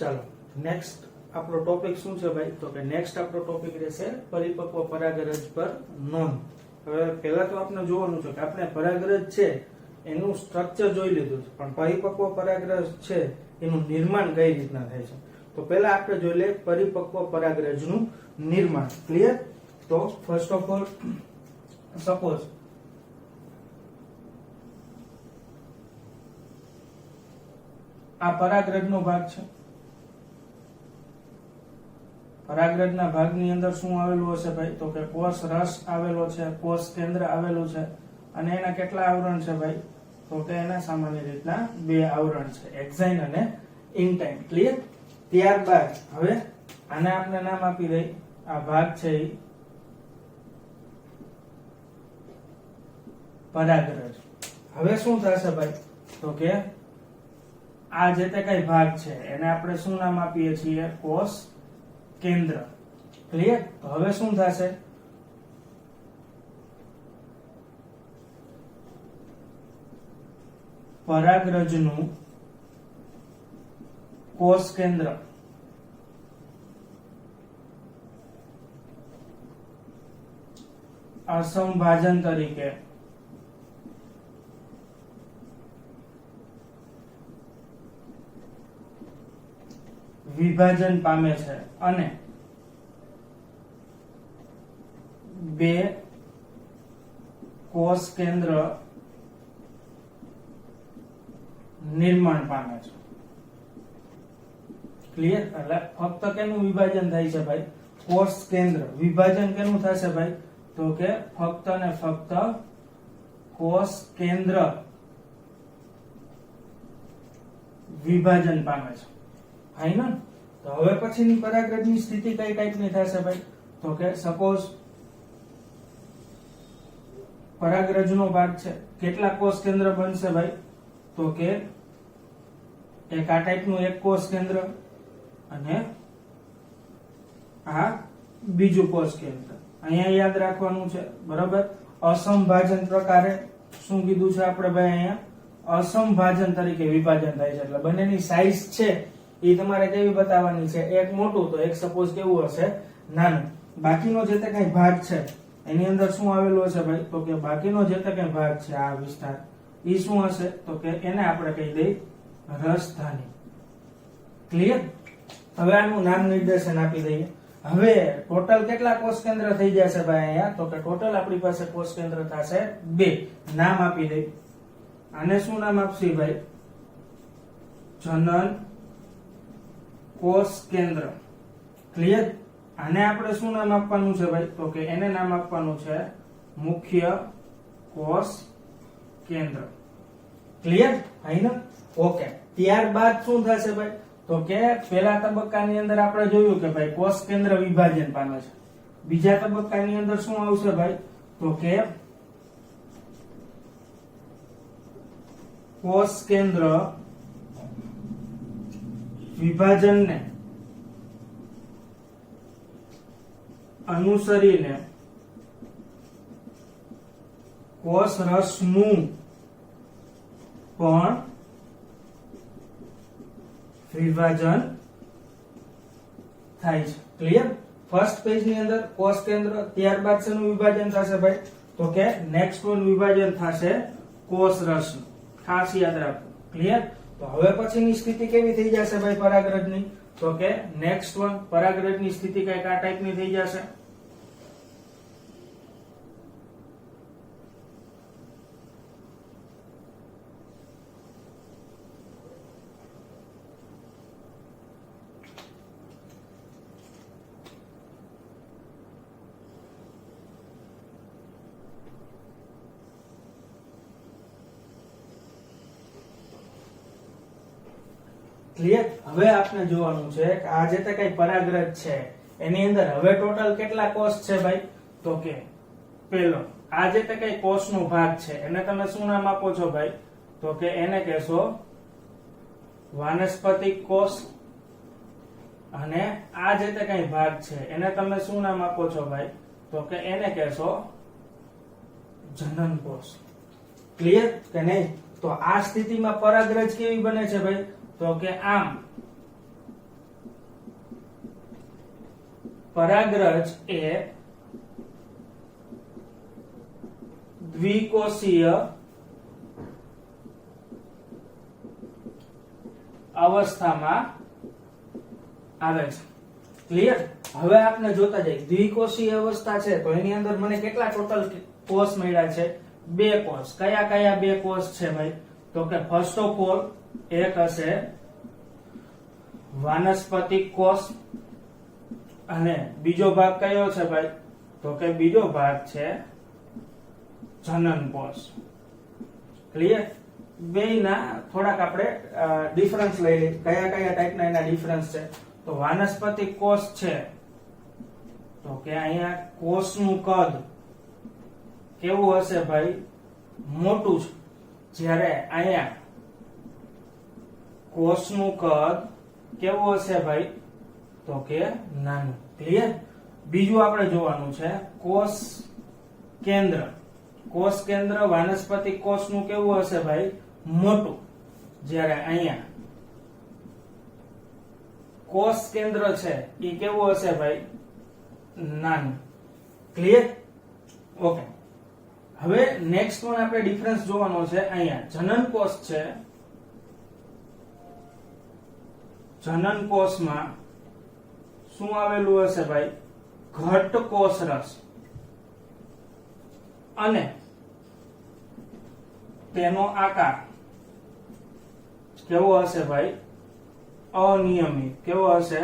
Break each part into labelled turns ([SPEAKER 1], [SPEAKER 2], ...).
[SPEAKER 1] ચાલો નેક્સ્ટ આપણો ટોપિક શું છે ભાઈ? તો કે નેક્સ્ટ આપણો ટોપિક રહેશે પરિપક્વ પરાગરજ પર નોંધ. હવે પહેલા તો આપણે જોવાનું છે કે આપણે પરાગરજ છે એનું સ્ટ્રક્ચર જોઈ લીધું છે, પણ પરિપક્વ પરાગરજ છે એનું નિર્માણ કઈ રીતના થાય છે. તો પહેલા આપણે જોઈ લઈએ પરિપક્વ પરાગરજનું નિર્માણ. ક્લિયર? તો ફર્સ્ટ ઓફ ઓલ સપોઝ આ પરાગરજનો ભાગ છે. પરાગરજના ભાગની અંદર શું આવેલું હશે ભાઈ? તો કે કોષ રસ આવેલો છે, કોષ કેન્દ્ર આવેલું છે, અને એના કેટલા આવરણ છે ભાઈ? તો કે એના સામાન્ય રીતના બે આવરણ છે, એક્ઝાઇન અને ઇન્ટાઇન. ક્લિયર? ત્યારબાદ હવે આને આપણે નામ આપી દઈ, આ ભાગ છે એ પરાગરજ. હવે શું થશે ભાઈ? તો કે આ જે તે કઈ ભાગ છે એને આપણે શું નામ આપીએ છીએ? કોષ કેન્દ્ર. ક્લિયર? તો હવે શું થશે? પરાગરજનું કોષ કેન્દ્ર અસમભાજન તરીકે વિભાજન પામે છે અને બે કોષ કેન્દ્ર નિર્માણ પામે છે. ક્લિયર? એટલે ફક્ત કેનું વિભાજન થાય છે ભાઈ? કોષ કેન્દ્ર. વિભાજન કેનું થશે ભાઈ? તો કે ફક્ત ને ફક્ત કોષ કેન્દ્ર વિભાજન પામે છે. ફાઇનલ? તો હવે પછીની પરાગરજની સ્થિતિ કઈ ટાઈપની થશે ભાઈ? તો કે સપોઝ પરાગરજનો ભાગ છે, કેટલા કોષ કેન્દ્ર બનશે ભાઈ? તો કે એક આ ટાઈપનું એક કોષ કેન્દ્ર અને આ બીજું કોષ કેન્દ્ર. અહીંયા યાદ રાખવાનું છે, બરાબર? અસમભાજન પ્રકારે શું કીધું છે આપણે ભાઈ? અહીંયા અસમભાજન તરીકે વિભાજન થાય છે. એટલે બંનેની સાઈઝ છે એ તમારે કેવી બતાવવાની છે? એક મોટું તો એક સપોઝ કેવું હશે? નાનું. બાકીનો જે તે કઈ ભાગ છે એની અંદર શું આવેલું હશે ભાઈ? તો કે બાકીનો જે તે કઈ ભાગ છે આ વિસ્તાર એ શું હશે? તો કે એને આપણે કહી દઈ રસધાની. ક્લિયર? હવે આનું નામ નિર્દેશન આપી દઈએ. હવે ટોટલ કેટલા કોષ કેન્દ્ર થઈ જશે ભાઈ અહીંયા? તો કે ટોટલ આપણી પાસે કોષ કેન્દ્ર થશે 2. નામ આપી દઈ. આને શું નામ આપશે ભાઈ? જનન કોષ કેન્દ્ર. ક્લિયર? આને આપણે શું નામ આપવાનું છે ભાઈ? તો કે એને નામ આપવાનું છે મુખ્ય કોષ કેન્દ્ર. ક્લિયર? ફાઇનલ? ઓકે. ત્યારબાદ શું થશે ભાઈ? તો કે પહેલા તબક્કાની અંદર આપણે જોયું કે ભાઈ કોષ કેન્દ્ર વિભાજન પામે છે. બીજા તબક્કાની અંદર શું આવશે ભાઈ? તો કે કોષ કેન્દ્ર વિભાજનને અનુસરીને કોષ રસનું પણ વિભાજન થાય છે. ક્લિયર? ફર્સ્ટ પેજ ની અંદર કોષ કેન્દ્ર, ત્યારબાદ શેનું વિભાજન થશે ભાઈ? તો કે નેક્સ્ટ વન વિભાજન થશે કોષ રસનું. ખાસ યાદ રાખો. ક્લિયર? તો હવે પછીની સ્થિતિ કેવી થઈ જશે ભાઈ પરાગરજની? તો કે નેક્સ્ટ વન પરાગરજની સ્થિતિ કઈક આ ટાઈપની થઈ જશે. ક્લિયર? હવે આપણે જોવાનું છે કે આ જે તે કઈ પરાગરજ છે એની અંદર હવે ટોટલ કેટલા કોષ છે ભાઈ? તો કે પહેલો આ જે તે કઈ કોષનો ભાગ છે એને તમે શું નામ આપો છો ભાઈ? તો કે એને કહેશો વાનસ્પતિક કોષ. અને આ જે તે કઈ ભાગ છે એને તમે શું નામ આપો છો ભાઈ? તો કે એને કહેશો જનન કોષ. ક્લિયર કે નહીં? તો આ સ્થિતિમાં પરાગરજ કેવી બને છે ભાઈ? તો કે આમ પરાગરજ એ દ્વિકોષીય અવસ્થામાં આવે છે. ક્લિયર? હવે આપણે જોતા જઈએ દ્વિકોષીય અવસ્થા છે તો એની અંદર મને કેટલા ટોટલ કોષ મળ્યા છે? 2 કોષ. કયા કયા 2 કોષ છે ભાઈ? તો કે ફર્સ્ટ ઓફ ઓલ એક હશે વાનસ્પતિક કોષ અને બીજો ભાગ કયો છે ભાઈ? તો કે બીજો ભાગ છે જનન કોષ. ક્લિયર? બેયના થોડાક આપણે ડિફરન્સ લઈ લઈએ. કયા કયા ટાઈપના એના ડિફરન્સ છે? તો વાનસ્પતિક કોષ છે તો કે અહીંયા કોષનું કદ કેવું હશે ભાઈ? મોટું છે. જ્યારે અહીંયા કોષનું કદ કેવું હશે ભાઈ? તો કે નાનું. ક્લિયર? બીજું આપણે જોવાનું છે કોષ કેન્દ્ર. કોષ કેન્દ્ર વાનસ્પતિક કોષનું કેવું હશે ભાઈ? મોટું. જ્યારે અહીંયા કોષ કેન્દ્ર છે એ કેવું હશે ભાઈ? નાનું. ક્લિયર? ઓકે. હવે નેક્સ્ટ વન આપણે ડિફરન્સ જોવાનો છે. અહીંયા જનન કોષ છે. જનન કોષમાં શું આવેલું હશે ભાઈ? ઘટ કોષ રસ અને તેનો આકાર કેવો હશે ભાઈ? અનિયમિત. કેવો હશે?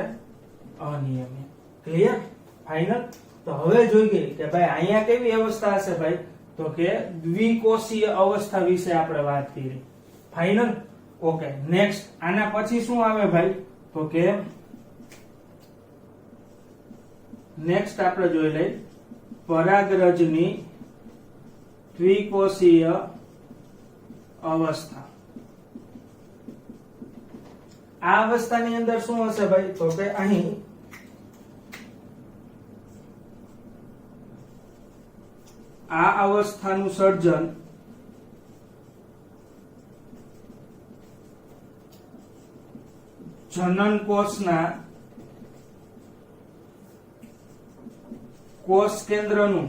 [SPEAKER 1] અનિયમિત. ક્લિયર? ફાઇનલ? તો હવે જોઈએ કે ભાઈ અહીંયા કેવી અવસ્થા હશે ભાઈ? તો કે દ્વિકોષીય અવસ્થા વિશે આપણે વાત કરી. ફાઇનલ? ઓકે. નેક્સ્ટ આના પછી શું આવે ભાઈ? તો કે નેક્સ્ટ આપણે જોઈ લઈએ પરાગરજની દ્વિકોષીય અવસ્થા. આ અવસ્થાની અંદર શું હશે ભાઈ? તો કે અહીં આ અવસ્થાનું સર્જન જનન કોષના કોષ કેન્દ્રનું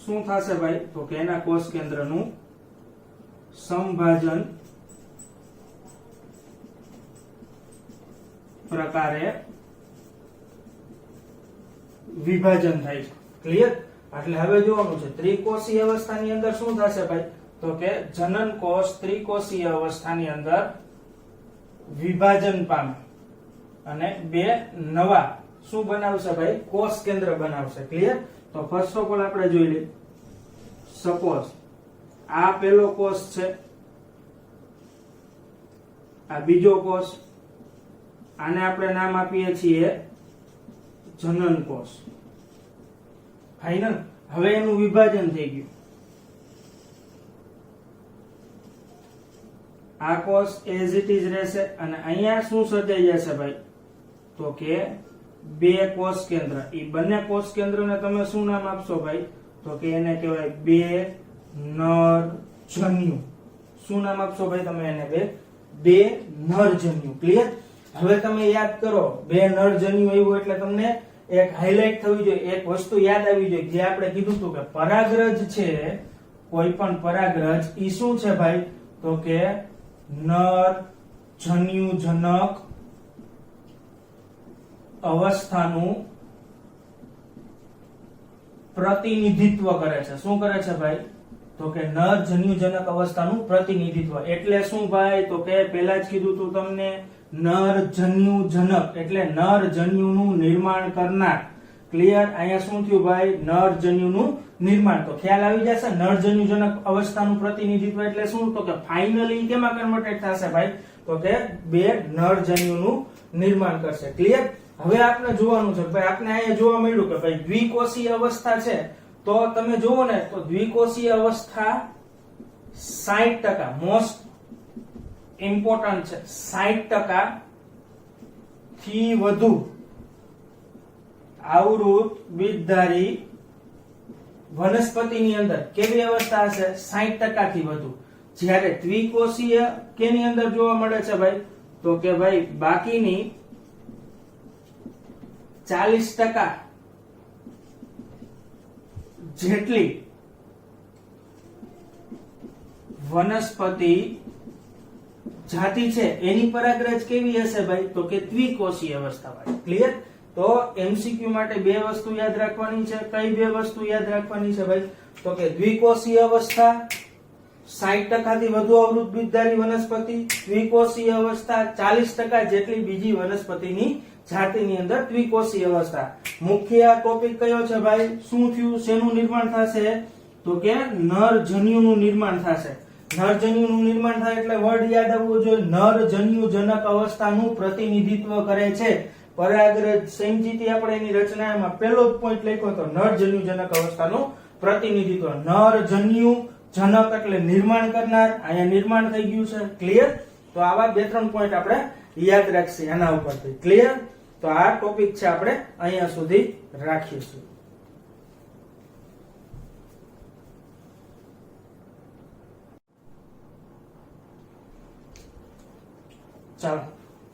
[SPEAKER 1] શું થશે ભાઈ? તો કે એના કોષ કેન્દ્રનું સંભાજન પ્રકારે વિભાજન થાય છે. ક્લિયર? એટલે હવે જોવાનું છે ત્રિકોષીય અવસ્થાની અંદર શું થશે ભાઈ? તો કે જનન કોષ ત્રિકોષીય અવસ્થાની અંદર વિભાજન પામે અને 2 નવા શું બનાવશે ભાઈ? કોષ કેન્દ્ર બનાવશે. ક્લિયર? તો ફર્સ્ટ ઓફ ઓલ આપણે જોઈ લઈએ. સપોઝ આ પહેલો કોષ છે, આ બીજો કોષ, આને આપણે નામ આપીએ છીએ જનન કોષ. ફાઇનલ? હવે એનું વિભાજન થઈ ગયું. આ કોષ એઝ ઇટ ઇઝ રહેશે અને અહીંયા શું સર્જાઈ જશે ભાઈ? તો કે 2 કોષ કેન્દ્ર. એ બંને કોષ કેન્દ્રને તમે શું નામ આપશો ભાઈ? તો કે એને કહેવાય 2 નર જન્યુ. શું નામ આપશો ભાઈ તમે એને? 2 નર જન્યુ. ક્લિયર? હવે તમે યાદ કરો 2 નર જન્યુ આવ્યું એટલે તમને એક હાઇલાઇટ થવી જોઈએ, એક વસ્તુ યાદ આવી જોઈએ જે આપણે કીધું હતું કે પરાગરજ છે, કોઈ પણ પરાગરજ ઈ શું છે ભાઈ? તો કે નર જન્યુજનક અવસ્થાનું પ્રતિનિધિત્વ કરે છે. શું કરે છે ભાઈ? તો કે નર જન્યુજનક અવસ્થાનું પ્રતિનિધિત્વ. એટલે શું ભાઈ? તો કે પહેલા જ કીધું તું તમને નર જન્યુજનક એટલે નર જન્યુનું નિર્માણ કરનાર. ક્લિયર? અહીંયા શું થયું ભાઈ? નર જન્યુનું નિર્માણ. તો ખ્યાલ આવી જશે નર જન્યુજનક અવસ્થાનું પ્રતિનિધિત્વ એટલે શું? તો કે ફાઇનલી કેમાં કન્વર્ટેડ થશે ભાઈ? તો કે 2 નર જન્યુનું નિર્માણ કરશે. ક્લિયર? હવે આપણે જોવાનું છે ભાઈ, આપણે અહીંયા જોવા મળ્યું કે ભાઈ દ્વિકોષીય અવસ્થા છે તો તમે જુઓ ને તો દ્વિકોષીય અવસ્થા 60% મોસ્ટ ઇમ્પોર્ટન્ટ છે. 60% થી વધુ આવૃત બીજધારી વનસ્પતિની અંદર કેવી અવસ્થા હશે? 60% થી વધુ. જ્યારે દ્વિકોષીય કેની અંદર જોવા મળે છે ભાઈ? તો કે ભાઈ બાકીની 40% જેટલી વનસ્પતિ જાતિ છે એની પરાગરજ કેવી હશે ભાઈ? તો કે દ્વિકોષીય અવસ્થા વાળી. ક્લિયર? તો એમસીક્યુ માટે બે વસ્તુ યાદ રાખવાની છે. કઈ બે વસ્તુ યાદ રાખવાની છે ભાઈ? તો કે દ્વિકોષીય અવસ્થા 60% થી વધુ અવરોધ બીજધારી વનસ્પતિ, દ્વિકોષીય અવસ્થા 40% જેટલી બીજી વનસ્પતિની જાતિની અંદર દ્વિકોષીય અવસ્થા. મુખ્ય ટોપિક કયો છે ભાઈ? શું થયું? શેનું નિર્માણ થશે? તો કે નરજન્યુનું નિર્માણ થશે. નરજન્યુનું નિર્માણ થાય એટલે વર્ડ યાદ આવવો જોઈએ. નરજન્યુજનક અવસ્થાનું પ્રતિનિધિત્વ કરે છે પરાગરજ. સમજીતી આપણે એની રચનામાં પહેલો જ પોઈન્ટ લખ્યો હતો, નરજન્યુજનક અવસ્થાનું પ્રતિનિધિત્વ. નરજન્યુજનક એટલે નિર્માણ કરનાર, અહીંયા નિર્માણ થઈ ગયું છે. ક્લિયર? તો આવા બે ત્રણ પોઈન્ટ આપણે યાદ રાખીએ આના ઉપરથી. ક્લિયર? તો આ ટોપિક છે આપણે અહીંયા સુધી રાખીશું. ચાલો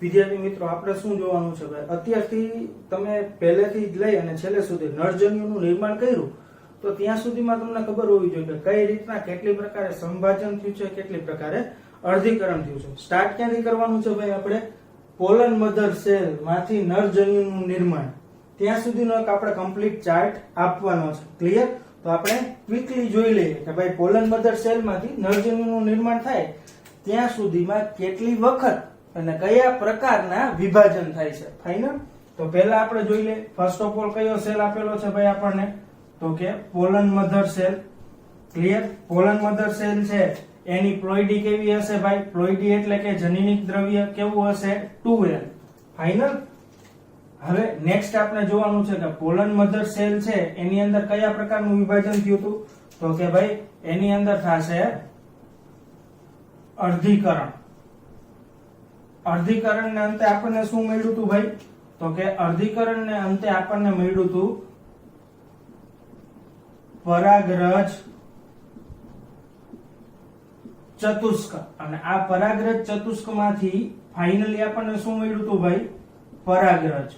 [SPEAKER 1] વિદ્યાર્થી મિત્રો, આપણે શું જોવાનું છે ભાઈ? અત્યારથી તમે પહેલેથી જ લઈ અને છેલ્લે સુધી નરજન્યુનું નિર્માણ કર્યું તો ત્યાં સુધીમાં તમને ખબર હોવી જોઈએ કે કઈ રીતના કેટલી પ્રકારે સંભાજન થયું છે, કેટલી પ્રકારે અર્ધીકરણ થયું છે. સ્ટાર્ટ ક્યાંથી કરવાનું છે ભાઈ? આપણે પોલન મધર સેલ માંથી નરજન્યુનું નિર્માણ, ત્યાં સુધીનો એક આપણે કમ્પ્લીટ ચાર્ટ આપવાનો છે. ક્લિયર? તો આપણે ક્વિકલી જોઈ લઈએ કે ભાઈ પોલન મધર સેલ માંથી નરજન્યુનું નિર્માણ થાય ત્યાં સુધીમાં કેટલી વખત અને કયા પ્રકારના વિભાજન થાય છે. ફાઇનલ? તો પહેલા આપણે જોઈ લઈએ. ફર્સ્ટ ઓફ ઓલ કયો સેલ આપેલો છે ભાઈ આપણને? તો કે pollen mother cell. Clear? Pollen mother cell છે એની પ્લોઇડી કેવી હશે ભાઈ? પ્લોઇડી એટલે કે જનીનિક દ્રવ્ય કેવું હશે? 2L. ફાઇનલ? હવે નેક્સ્ટ આપણે જોવાનું છે કે પોલન મધર સેલ છે એની અંદર કયા પ્રકારનું વિભાજન થયું હતું? તો કે ભાઈ એની અંદર થશે અર્ધીકરણ. અર્ધીકરણ ને અંતે આપણને શું મળ્યું હતું ભાઈ? તો કે અર્ધીકરણ ને અંતે આપણને મળ્યું હતું પરાગરજ ચતુષ્ક. અને આ પરાગરજ ચતુષ્ક માંથી ફાઇનલી આપણને શું મળ્યું હતું ભાઈ? પરાગરજ.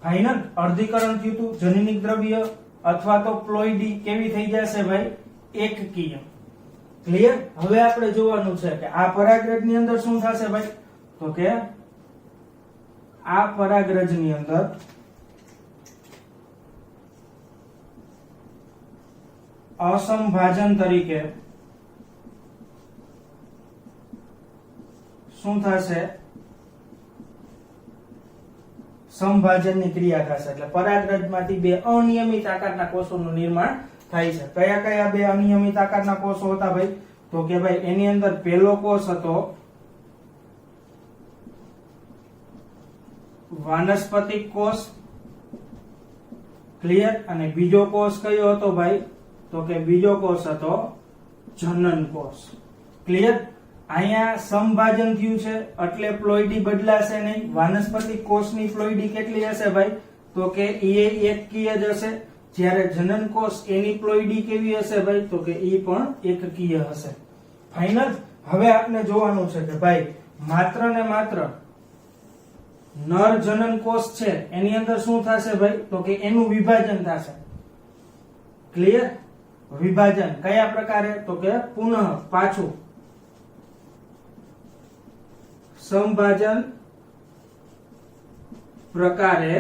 [SPEAKER 1] ફાઇનલ? અર્ધીકરણ થયું હતું. જનીનિક દ્રવ્ય અથવા તો પ્લોઇડી કેવી થઈ જશે ભાઈ? એકકીય. ક્લિયર? હવે આપણે જોવાનું છે કે આ પરાગરજ ની અંદર શું થશે ભાઈ? તો કે આ પરાગરજ ની અંદર અસમભાજન તરીકે શું થશે? સંભાજનની ક્રિયા થશે. એટલે પરાગરજમાંથી બે અનિયમિત આકારના કોષોનું નિર્માણ થાય છે. કયા કયા બે અનિયમિત આકારના કોષો હતા ભાઈ? તો કે ભાઈ એની અંદર પહેલો કોષ હતો વાનસ્પતિક કોષ. ક્લિયર? અને બીજો કોષ કયો હતો ભાઈ? તો કે બીજો કોષ હતો જનન કોષ. ક્લિયર? અહીંયા સમભાજન થયું છે એટલે પ્લોઇડી બદલાશે નહીં. વાનસ્પતિક કોષની પ્લોઇડી કેટલી હશે ભાઈ? તો કે એ એકકીય જ હશે. જ્યારે જનન કોષ એની પ્લોઇડી કેવી હશે ભાઈ? તો કે એ પણ એકકીય હશે. ફાઇનલ? હવે આપણે જોવાનું છે કે ભાઈ માત્ર ને માત્ર નર જનન કોષ છે એની અંદર શું થશે ભાઈ? તો કે એનું વિભાજન થશે. ક્લિયર? વિભાજન કયા પ્રકારે? તો કે પુનઃ પાછું સંભાજન પ્રકારે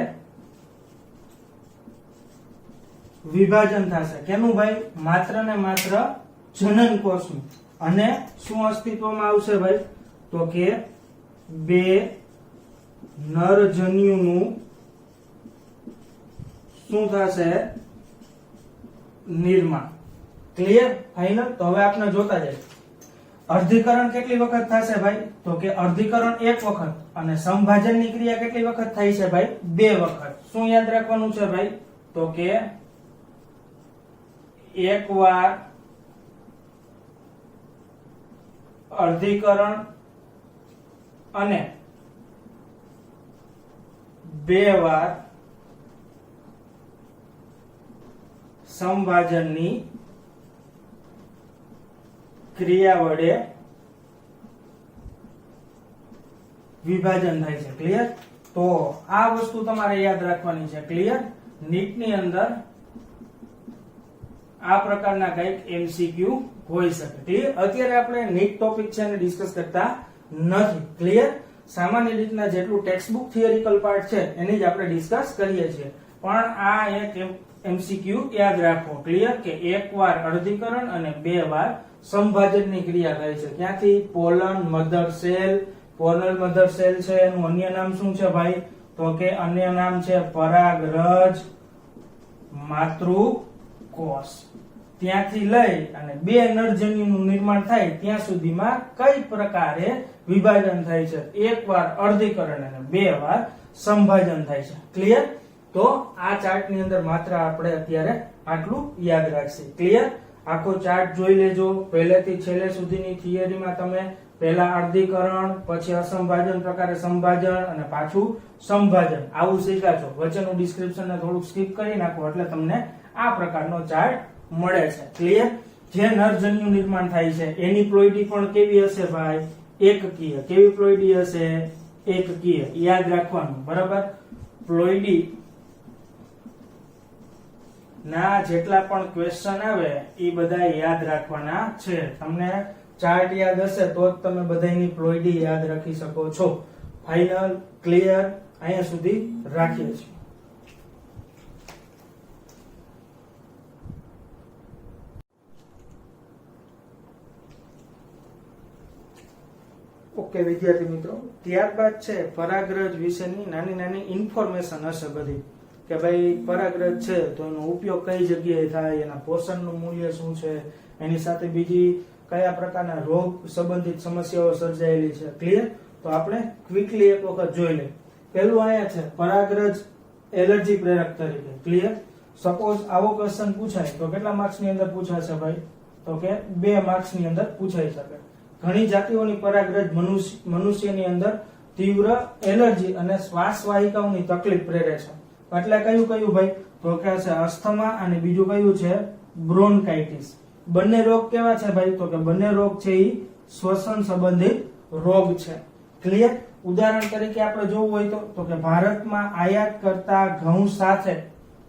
[SPEAKER 1] વિભાજન થશે. કેનું ભાઈ? માત્ર ને માત્ર જનન કોષનું. અને શું અસ્તિત્વમાં આવશે ભાઈ? તો કે બે નરજન્યુનું શું થશે? નિર્માણ. ક્લિયર? ફાઇનલ? તો હવે આપણે જોતા જઈએ. અર્ધીકરણ કેટલી વખત થશે ભાઈ? તો કે અર્ધીકરણ એક વખત. અને સંભાજનની ક્રિયા કેટલી વખત થાય છે ભાઈ? બે વખત. શું યાદ રાખવાનું છે ભાઈ? તો કે એક વાર અર્ધીકરણ અને બે વાર સંભાજનની ક્રિયા વડે વિભાજન થાય છે. ક્લિયર? તો આ વસ્તુ તમારે યાદ રાખવાની છે. ક્લિયર? નીટ ની અંદર આ પ્રકારના કઈક MCQ હોઈ શકે. ક્લિયર? અત્યારે આપણે નીટ ટોપિક છે એને ડિસ્કસ કરતા નથી. ક્લિયર? સામાન્ય રીતના જેટલું ટેક્સ્ટ બુક થિયરિકલ પાર્ટ છે એની જ આપણે ડિસ્કસ કરીએ છીએ. પણ આ એક MCQ યાદ રાખો. ક્લિયર? કે એકવાર અર્ધીકરણ અને 2 વાર સંભાજનની ક્રિયા થાય છે. ક્યાંથી? Pollen mother cell. Pollen mother cell છે એનું અન્ય નામ શું છે ભાઈ? તો કે અન્ય નામ છે પરાગરજ માતૃકોષ. ત્યાંથી લઈ અને 2 નરજન્યુનું નિર્માણ થાય ત્યાં સુધીમાં કઈ પ્રકારે વિભાજન થાય છે? એકવાર અર્ધીકરણ અને 2 વાર સંભાજન થાય છે. ક્લિયર? તો આ ચાર્ટ ની અંદર માત્ર આપણે અત્યારે આટલું યાદ રાખશે. ક્લિયર? આખો ચાર્ટ જોઈ લેજો. પહેલેથી છેલ્લે સુધીની થિયરીમાં તમે પહેલા અર્ધીકરણ, પછી અસંભાજન પ્રકારે સંભાજન અને પાછું સંભાજન આવું શીખ્યા છો. વચ્ચેનું ડિસ્ક્રિપ્શન ને થોડુંક સ્કીપ કરી નાખો એટલે તમને આ પ્રકારનો ચાર્ટ મળે છે. ક્લિયર? જે નરજન્યુ નિર્માણ થાય છે એની પ્લોઇડી પણ કેવી હશે ભાઈ? એકકીય. કેવી પ્લોઇડી હશે? એકકીય. યાદ રાખવાનું. બરાબર? પ્લોઇડી ના જેટલા પણ ક્વેશ્ચન આવે એ બધા યાદ રાખવાના છે. તમને ચાર્ટ યાદ હશે તો જ તમે બધાની પ્લોઇડી યાદ રાખી શકો છો. ફાઇનલ? ક્લિયર? અહીંયા સુધી રાખીએ છીએ. ઓકે વિદ્યાર્થી મિત્રો, ત્યારબાદ છે પરાગરજ વિશેની નાની નાની ઇન્ફોર્મેશન હશે બધી કે ભાઈ પરાગરજ છે તો એનો ઉપયોગ કઈ જગ્યાએ થાય, એના પોષણનું મૂલ્ય શું છે, એની સાથે બીજી કયા પ્રકારના રોગ સંબંધિત સમસ્યાઓ સર્જાયેલી છે. ક્લિયર? તો આપણે ક્વિકલી એક વખત જોઈ લઈએ. પહેલું અહીંયા છે પરાગરજ એલર્જી પ્રેરક તરીકે. ક્લિયર? સપોઝ આવો ક્વેશ્ચન પૂછાય તો કેટલા માર્ક્સ ની અંદર પૂછાશે ભાઈ? તો કે 2 માર્ક્સ ની અંદર પૂછાઈ શકે. ઘણી જાતિઓની પરાગરજ મનુષ્યની અંદર તીવ્ર એલર્જી અને શ્વાસ વાહિકાઓની તકલીફ પ્રેરે છે. એટલે કયું ભાઈ? તો કે છે અસ્થમા અને બીજું કયું છે? બ્રોન્કાઇટિસ. બંને રોગ કેવા છે ભાઈ? તો કે બંને રોગ છે એ શ્વસન સંબંધિત રોગ છે. ક્લિયર? ઉદાહરણ તરીકે આપણે જોવું હોય તો કે ભારતમાં આયાત કરતા ઘઉં સાથે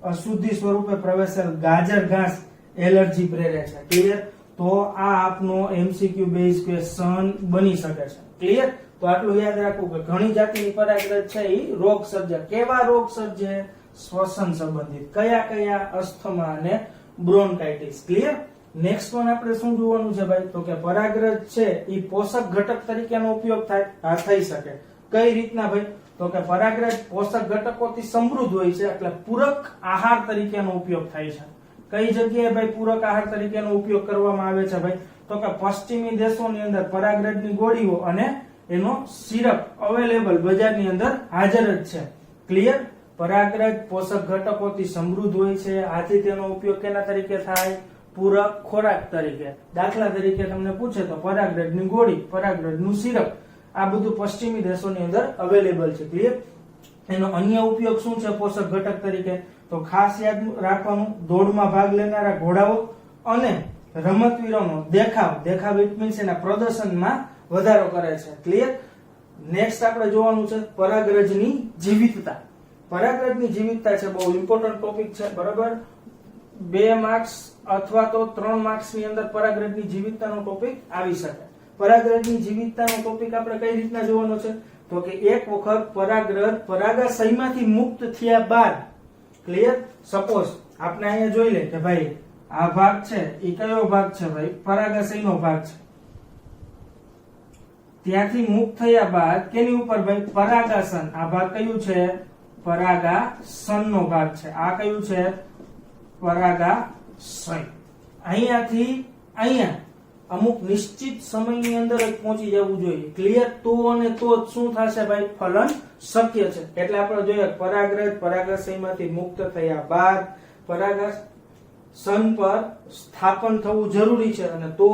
[SPEAKER 1] અશુદ્ધિ સ્વરૂપે પ્રવેશેલ ગાજર ઘાસ એલર્જી પ્રેરે છે. ક્લિયર? તો આ આપનો MCQ બેઝ ક્વેશ્ચન બની શકે છે. ક્લિયર? તો આટલું યાદ રાખવું કે ઘણી જાતિની પરાગરજ છે એ રોગ સર્જે. કેવા રોગ સર્જે? શ્વસન સંબંધિત. કયા? અસ્થમા અને બ્રોન્કાઇટિસ. ક્લિયર? નેક્સ્ટ વન આપણે શું જોવાનું છે ભાઈ? તો કે પરાગરજ છે એ પોષક ઘટક તરીકેનો ઉપયોગ થાય થઈ શકે. કઈ રીતના ભાઈ? તો કે પરાગરજ પોષક ઘટકોથી સમૃદ્ધ હોય છે એટલે પૂરક આહાર તરીકેનો ઉપયોગ થાય છે. કઈ જગ્યાએ ભાઈ પૂરક આહાર તરીકેનો ઉપયોગ કરવામાં આવે છે ભાઈ? તો કે પશ્ચિમી દેશોની અંદર પરાગરજની ગોળીઓ અને એનો સિરપ અવેલેબલ બજારની અંદર હાજર જ છે. ક્લિયર? પરાગરજ પોષક ઘટકોથી સમૃદ્ધ હોય છે, આથી તેનો ઉપયોગ કેના તરીકે થાય? પૂરક ખોરાક તરીકે. દાખલા તરીકે તમને પૂછે તો પરાગરજની ગોળી, પરાગરજનું સિરપ આ બધું પશ્ચિમી દેશોની અંદર અવેલેબલ છે. ક્લિયર? એનો અન્ય ઉપયોગ શું છે પોષક ઘટક તરીકે? તો ખાસ યાદ રાખવાનું, દોડમાં ભાગ લેનારા ઘોડાઓ અને રમતવીરોનો દેખાવ ઇટ મીન્સ એના પ્રદર્શનમાં વધારો કરે છે. ક્લિયર? નેક્સ્ટ આપણે જોવાનું છે પરાગરજની જીવિતતા. પરાગરજની જીવિતતા છે બહુ ઇમ્પોર્ટન્ટ ટોપિક છે. બરાબર? 2 માર્ક્સ અથવા તો 3 માર્ક્સ ની અંદર પરાગરજની જીવિતતાનો ટોપિક આવી શકે. પરાગરજની જીવિતતાનો ટોપિક આપણે કઈ રીતના જોવાનો છે? તો કે એક વખત પરાગરજ પરાગાશયમાંથી મુક્ત થયા બાદ, ક્લિયર? સપોઝ આપણે અહીંયા જોઈ લે કે ભાઈ આ ભાગ છે એ કયો ભાગ છે ભાઈ? પરાગાશયનો ભાગ છે. ત્યાંથી મુક્ત થયા બાદ કેની ઉપર ભાઈ? પરાગાસન. આ ભાગ કયું છે? પરાગાસનનો ભાગ છે. આ કયું છે? પરાગાશય. અહીંયાથી અહીંયા અમુક નિશ્ચિત સમયની અંદર જ પહોંચી જવું જોઈએ. ક્લિયર? તો અને તો જ શું થશે ભાઈ? ફલન શક્ય છે. એટલે આપણે જોઈએ પરાગરજ પરાગાશયમાંથી મુક્ત થયા બાદ પરાગાસન પર સ્થાપન થવું જરૂરી છે અને તો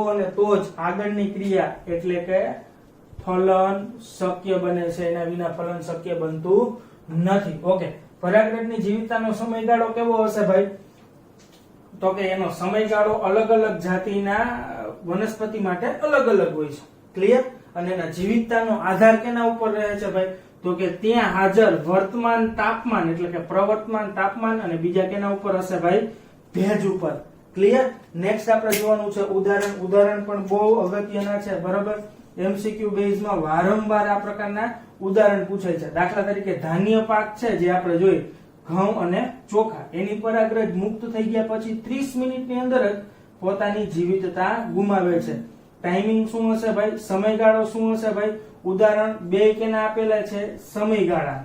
[SPEAKER 1] જ આગળની ક્રિયા એટલે કે ફલન શક્ય બને છે. એના વિના ફલન શક્ય બનતું નથી. ઓકે, પરાગરજની જીવિતતાનો સમયગાળો કેવો હશે ભાઈ? તો કે એનો સમયગાળો અલગ અલગ જાતિના વનસ્પતિ માટે અલગ અલગ હોય છે. ક્લિયર? અને એના જીવિતતાનો આધાર કેના ઉપર રહે છે ભાઈ? તો કે ત્યાં હાજર વર્તમાન તાપમાન એટલે કે પ્રવર્તમાન તાપમાન અને બીજા કેના ઉપર હશે ભાઈ? ભેજ ઉપર. ક્લિયર? નેક્સ્ટ આપણે જોવાનું છે ઉદાહરણ પણ બહુ અગત્યના છે, બરાબર? એમસીક્યુ બેઝમાં વારંવાર આ પ્રકારના ઉદાહરણ પૂછાય છે. દાખલા તરીકે ધાન્ય પાક છે જે આપણે જોઈએ ઘઉં અને ચોખા, એની પરાગરજ મુક્ત થઈ ગયા પછી 30 મિનિટની અંદર જ પોતાની જીવિતતા ગુમાવે છે. ટાઈમિંગ શું હશે ભાઈ? સમયગાળો શું હશે ભાઈ? ઉદાહરણ બે કેના આપેલા છે? સમયગાળા.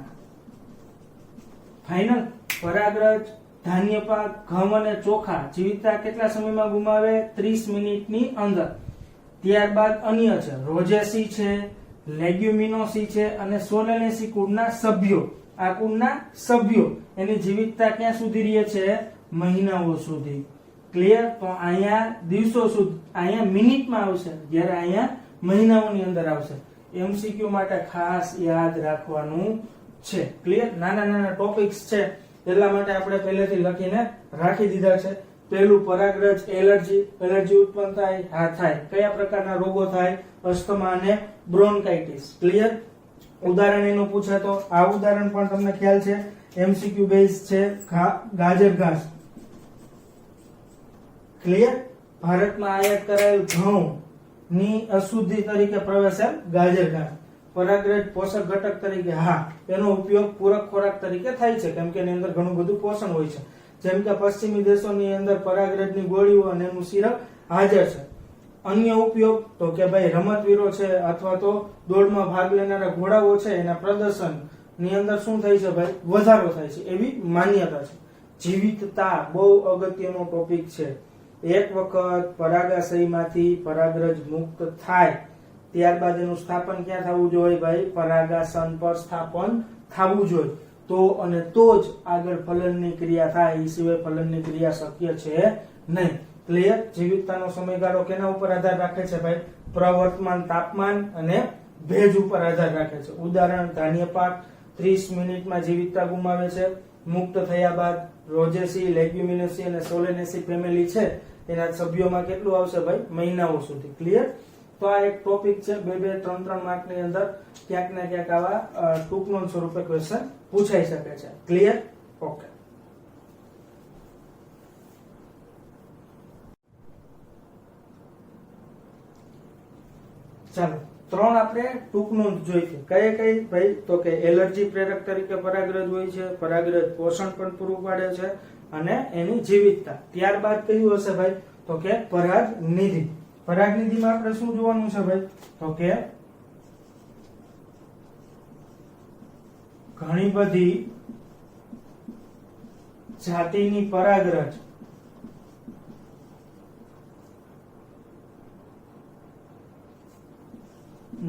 [SPEAKER 1] ફાઇનલ. પરાગરજ, ધાન્ય પાક, ઘઉં અને ચોખા જીવિતતા કેટલા સમયમાં ગુમાવે? 30 મિનિટની અંદર. ત્યારબાદ અન્ય છે રોઝેસી છે, લેગ્યુમિનોસી છે અને સોલેનેસી કુળના સભ્યો. આ કુળના સભ્યો એની જીવિતતા ક્યાં સુધી રહે છે? મહિનાઓ સુધી. ક્લિયર? તો અહીંયા દિવસો સુધી, અહીંયા મિનિટમાં આવશે, જ્યારે અહીંયા મહિનાઓની અંદર આવશે. એમસીક્યુ માટે ખાસ યાદ રાખવાનું છે. ક્લિયર? નાના નાના ટોપિક્સ છે એટલા માટે આપણે પહેલેથી લખીને રાખી દીધા છે. પહેલું પરાગરજ, એલર્જી ઉત્પન્ન થાય. હા, થાય. કયા પ્રકારના રોગો થાય? અસ્થમા અને બ્રોન્કાઇટિસ. ક્લિયર? ઉદાહરણ એનું પૂછે તો આ ઉદાહરણ પણ તમને ખ્યાલ છે, એમસીક્યુ બેઝ છે. ગાજર ઘાસ. ક્લિયર? ભારતમાં આયાત કરાયેલ ઘઉં ની અશુદ્ધિ તરીકે પ્રવેશેલ ગાજર ઘાસ. પરાગરજ પોષક ઘટક તરીકે, હા, એનો ઉપયોગ પૂરક ખોરાક તરીકે થાય છે, કેમ કે એની અંદર ઘણું બધું પોષણ હોય છે. જેમ કે પશ્ચિમી દેશોની અંદર પરાગરજની ગોળીઓ અને એનું સિરપ હાજર છે. અન્ય ઉપયોગ તો કે ભાઈ રમતવીરો છે અથવા તો દોડમાં ભાગ લેનારા ઘોડાઓ છે, એના પ્રદર્શન ની અંદર શું થાય છે ભાઈ? વધારો થાય છે, એવી માન્યતા છે. જીવિતતા બહુ અગત્યનો ટોપિક છે. એક વખત પરાગાશયમાંથી પરાગરજ મુક્ત થાય ત્યારબાદ એનું સ્થાપન ક્યાં થવું જોઈએ ભાઈ? પરાગાસન પર સ્થાપન થવું જોઈએ. તો અને તો જ આગળ ફલનની ક્રિયા થાય, એ સિવાય ફલનની ક્રિયા શક્ય છે નહીં. ક્લિયર? જીવિતતાનો સમયગાળો કેના ઉપર આધાર રાખે છે ભાઈ? પ્રવર્તમાન તાપમાન અને ભેજ ઉપર આધાર રાખે છે. ઉદાહરણ ધાન્ય પાક 30 મિનિટમાં જીવિતતા ગુમાવે છે. મુક્ત થયા બાદ રોઝેસી, લેગ્યુમિનેસી અને સોલેનેસી ફેમિલી છે એના સભ્યોમાં કેટલું આવશે ભાઈ? મહિનાઓ સુધી. ક્લિયર? તો આ એક ટોપિક છે. 2-2, 3-3 માર્ક ની અંદર ક્યાંક ને ક્યાંક આવા ટૂંક નોંધ સ્વરૂપે ક્વેશ્ચન પૂછાઈ શકે છે. ક્લિયર? ઓકે. ચાલો, 3 આપણે ટૂંક નોંધ જોઈ છે. કઈ ભાઈ? તો કે એલર્જી પ્રેરક તરીકે પરાગરજ હોય છે, પરાગરજ પોષણ પણ પૂરું પાડે છે અને એની જીવિતતા. ત્યારબાદ કયું હશે ભાઈ? તો કે પરાગનિધિ. પરાગનિધિમાં આપણે શું જોવાનું છે ભાઈ? તો કે ઘણી બધી જાતિની પરાગરજ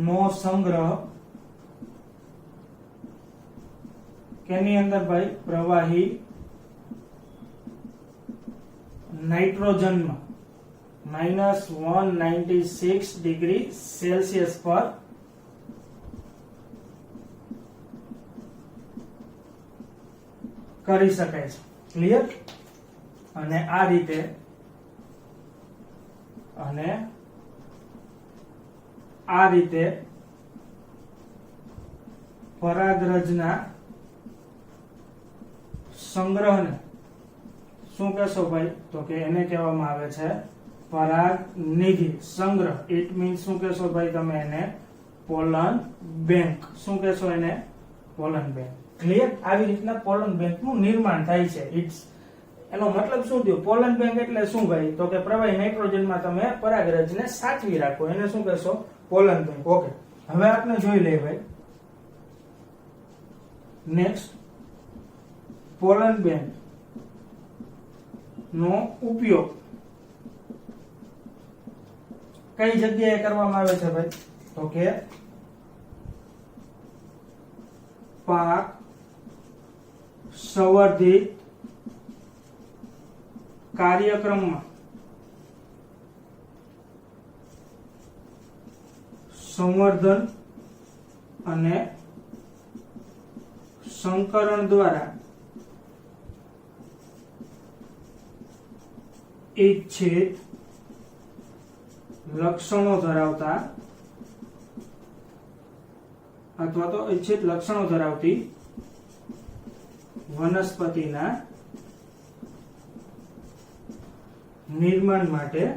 [SPEAKER 1] નો સંગ્રહ કેની અંદર ભાઈ? પ્રવાહી નાઇટ્રોજનમાં -196 ડિગ્રી સેલ્સિયસ પર કરી શકાય છે. ક્લિયર? અને આ રીતે પરાગરજના સંગ્રહને શું કહેશો ભાઈ? તો કે એને કહેવામાં આવે છે પરાગનિધિ સંગ્રહ. ઇટ મીન્સ શું કહેશો ભાઈ તમે એને? Pollen bank. શું કહેશો એને? Pollen bank. ક્લિયર? આવી રીતના પોલન બેંક નું નિર્માણ થાય છે. એનો મતલબ શું થયો? પોલન બેંક એટલે શું ભાઈ? તો કે પ્રવાહી નાઇટ્રોજનમાં તમે પરાગરજને સાચવી રાખો, એને શું કહેશો? Pollen bank. ઓકે, હવે આપણે જોઈ લઈએ ભાઈ નેક્સ્ટ પોલન બેંક નો ઉપયોગ કઈ જગ્યાએ કરવામાં આવે છે ભાઈ? તો કે પાક સંવર્ધિત કાર્યક્રમમાં સંવર્ધન અને સંકરણ દ્વારા ઇચ્છિત લક્ષણો ધરાવતા અથવા તો ઇચ્છિત લક્ષણો ધરાવતી વનસ્પતિના નિર્માણ માટે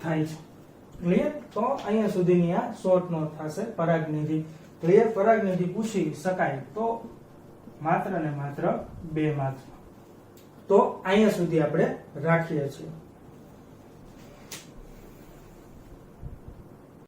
[SPEAKER 1] થાય છે. ક્લિયર? તો અહીંયા સુધીની આ શોર્ટ નોટ થશે પરાગનિધિ. ક્લિયર? પરાગનિધિ પૂછી શકાય તો માત્ર ને માત્ર 2 માર્ક. તો અહીંયા સુધી આપણે રાખીએ છીએ.